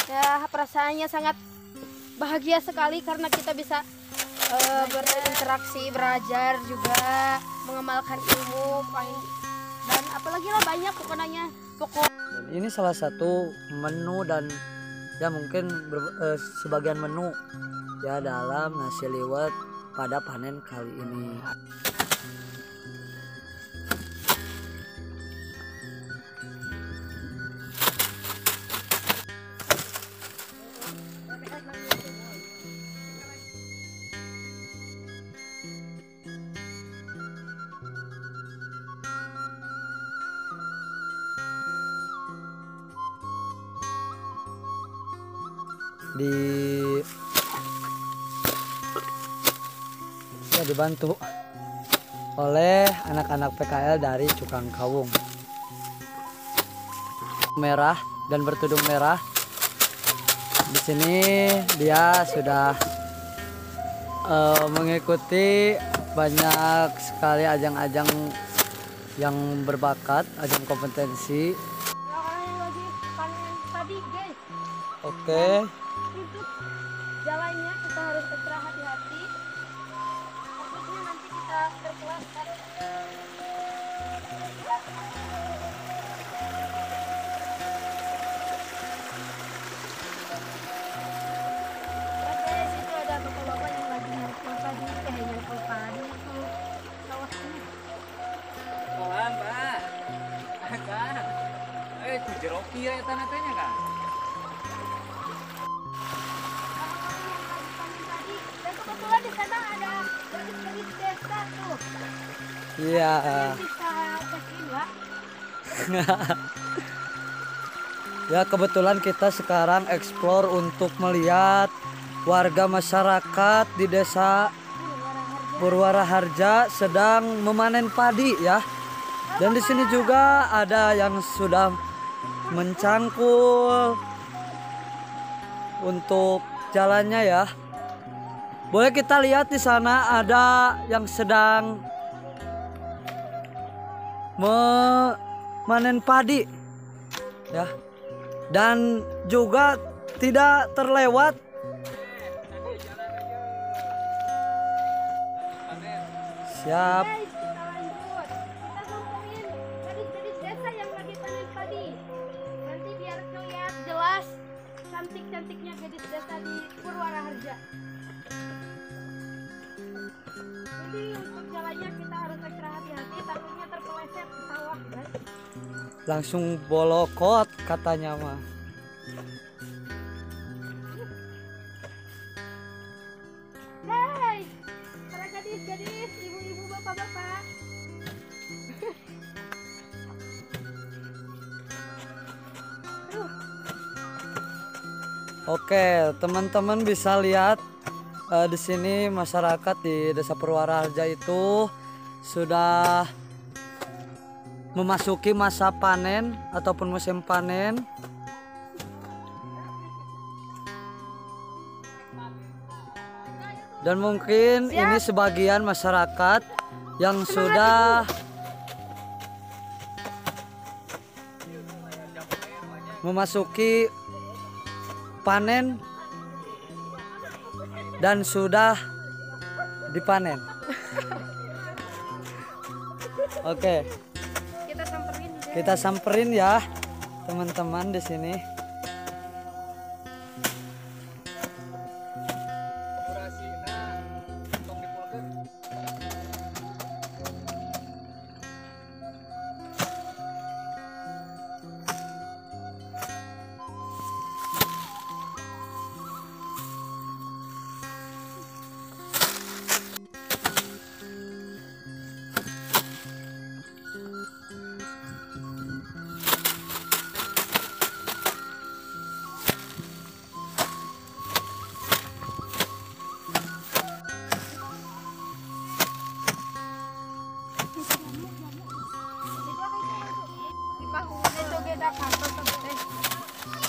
Ya, perasaannya sangat bahagia sekali karena kita bisa berinteraksi, belajar juga, mengamalkan ilmu, dan apalagi lah banyak pokoknya. Dan ini salah satu menu dan ya mungkin sebagian menu ya dalam nasi liwet pada panen kali ini. Dibantu oleh anak-anak PKL dari Cukang Kawung. Merah dan bertudung merah. Di sini dia sudah mengikuti banyak sekali ajang-ajang yang berbakat, ajang kompetensi. Lagi panen padi, guys. Oke. Untuk jalannya kita harus ekstra hati-hati. Takutnya nanti kita terkelaskan. Guys, itu ada bapak-bapak yang lagi nyangkul padi, nyangkul padi itu sawahnya. Kolam, Pak. Kang. Itu jeroki ya tanah-tanahnya, Kang. Dan kebetulan di sana ada gadis-gadis desa tuh. Iya. Yang bisa check-in, Pak. Ya kebetulan kita sekarang explore untuk melihat warga masyarakat di desa Purwara Harja sedang memanen padi ya. Dan di sini juga ada yang sudah mencangkul untuk jalannya ya. Boleh kita lihat di sana ada yang sedang memanen padi ya. Dan juga tidak terlewat siap. Guys, kita lanjut. Kita samperin gadis-gadis desa yang lagi panen padi. Nanti biar kelihatan jelas cantik-cantiknya gadis desa di Purwara Harja. Jadi untuk jalannya kita harus ekstra hati-hati, takutnya terpeleset ke sawah, guys. Langsung bolokot katanya mah. Guys, para gadis-gadis, ibu-ibu, bapak-bapak. Oke, teman-teman bisa lihat di sini masyarakat di Desa Purwara Harja itu sudah memasuki masa panen ataupun musim panen. Dan mungkin ini sebagian masyarakat yang sudah memasuki panen dan sudah dipanen. Oke. Kita samperin ya teman-teman di sini.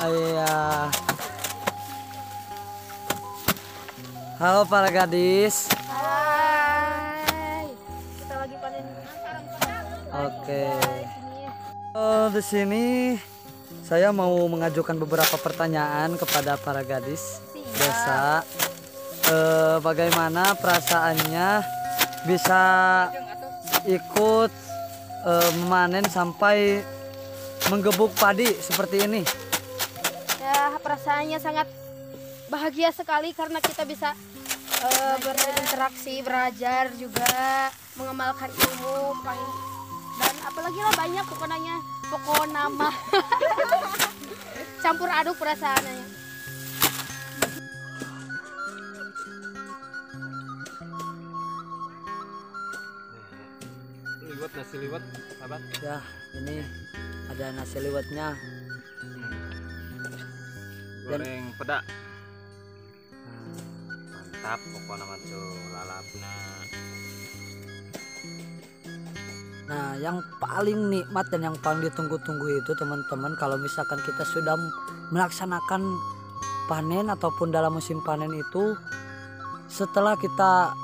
Iya. Halo para gadis. Hai. Kita lagi panen. Oke. Di sini saya mau mengajukan beberapa pertanyaan kepada para gadis desa. Bagaimana perasaannya bisa ikut memanen sampai menggebuk padi seperti ini? Ya, perasaannya sangat bahagia sekali karena kita bisa berinteraksi, belajar juga, mengamalkan ilmu, dan apalagi lah banyak pokok nama campur aduk perasaannya. Liwet, nasi liwet, sahabat. Ya, ini ada nasi liwetnya. Goreng peda. Mantap, pokoknya mah tuh lalapna. Nah, yang paling nikmat dan yang paling ditunggu-tunggu itu teman-teman, kalau misalkan kita sudah melaksanakan panen ataupun dalam musim panen itu, setelah kita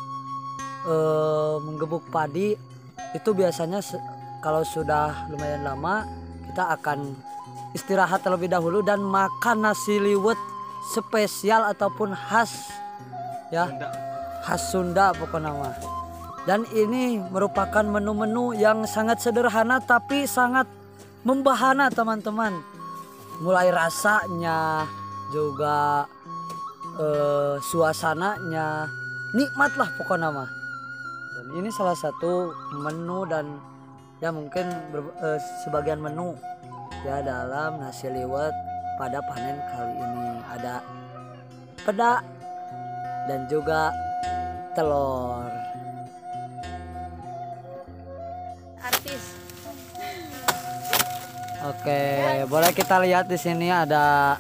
menggebuk padi itu biasanya kalau sudah lumayan lama kita akan istirahat terlebih dahulu dan makan nasi liwet spesial ataupun khas ya, khas Sunda pokoknya mah. Dan ini merupakan menu-menu yang sangat sederhana tapi sangat membahana teman-teman. Mulai rasanya juga suasananya nikmat lah pokoknya mah. Dan ini salah satu menu dan ya mungkin sebagian menu ya dalam nasi liwet pada panen kali ini. Ada peda dan juga telur. Artis. Oke, boleh kita lihat di sini ada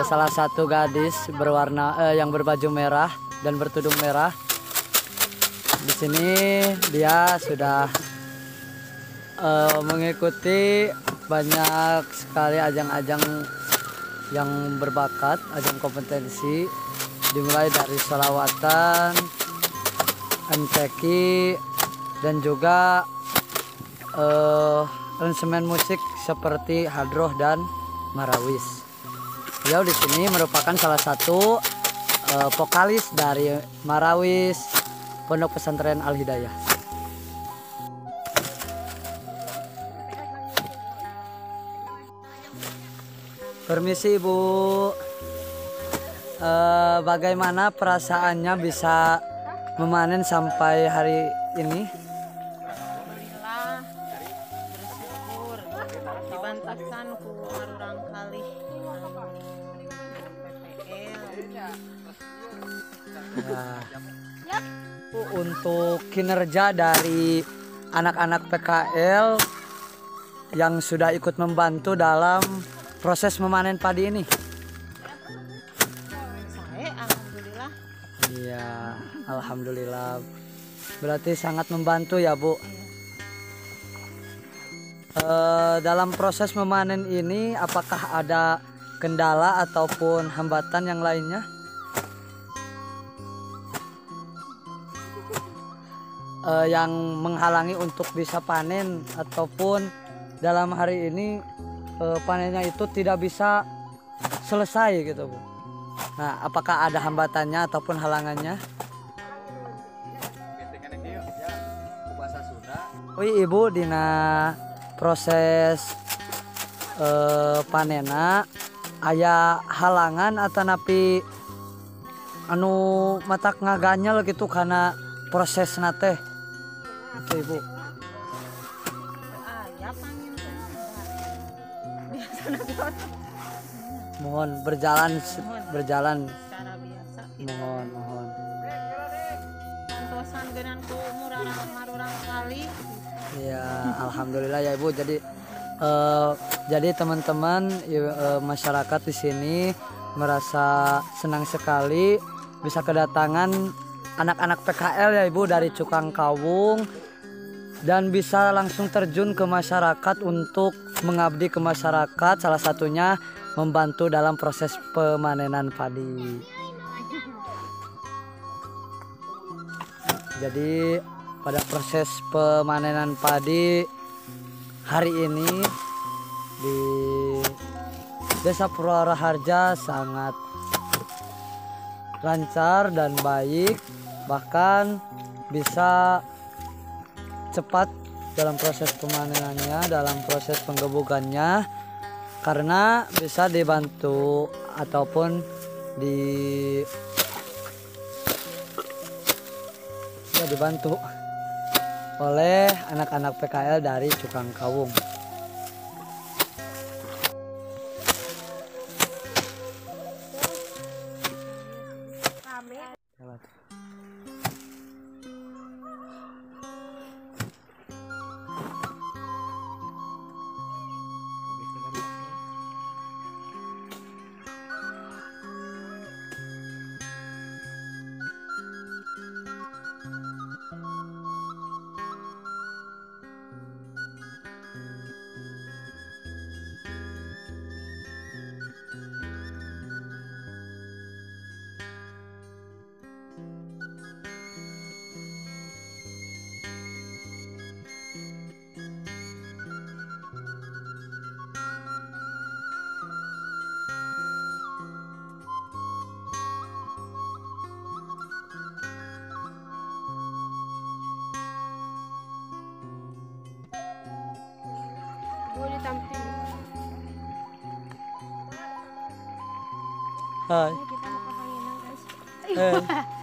salah satu gadis berwarna yang berbaju merah dan bertudung merah. Di sini dia sudah mengikuti banyak sekali ajang-ajang yang berbakat, ajang kompetensi, dimulai dari selawatan, MCQ, dan juga aransemen musik seperti hadroh dan marawis. Beliau di sini merupakan salah satu vokalis dari marawis Pondok Pesantren Al Hidayah. Permisi Ibu, bagaimana perasaannya bisa memanen sampai hari ini? Alhamdulillah bersyukur dibantakan ku marurang kali PPL. Nah, untuk kinerja dari anak-anak PKL yang sudah ikut membantu dalam proses memanen padi ini. Saya alhamdulillah. Iya, alhamdulillah. Berarti sangat membantu ya Bu. Dalam proses memanen ini apakah ada kendala ataupun hambatan yang lainnya? Yang menghalangi untuk bisa panen ataupun dalam hari ini panennya itu tidak bisa selesai gitu Bu. Nah, apakah ada hambatannya ataupun halangannya? Wih Ibu, dina proses panena aya halangan atau napi anu matak ngaganyel gitu karena proses nate itu Ibu. Aya pangin biasa nabion. Mohon berjalan Secara biasa. mohon. Antosan geunan ku marurang kali. Ya, alhamdulillah ya Ibu. Jadi teman-teman masyarakat di sini merasa senang sekali bisa kedatangan anak-anak PKL ya Ibu dari Cukang Kawung dan bisa langsung terjun ke masyarakat untuk mengabdi ke masyarakat, salah satunya membantu dalam proses pemanenan padi. Jadi pada proses pemanenan padi hari ini di Desa Purwara Harja sangat lancar dan baik, bahkan bisa cepat dalam proses pemanenannya, dalam proses penggebukannya, karena bisa dibantu ataupun dibantu oleh anak-anak PKL dari Cukang Kawung. Gue ditampil. Hai. Kita mau ke Hanginang guys. Eh.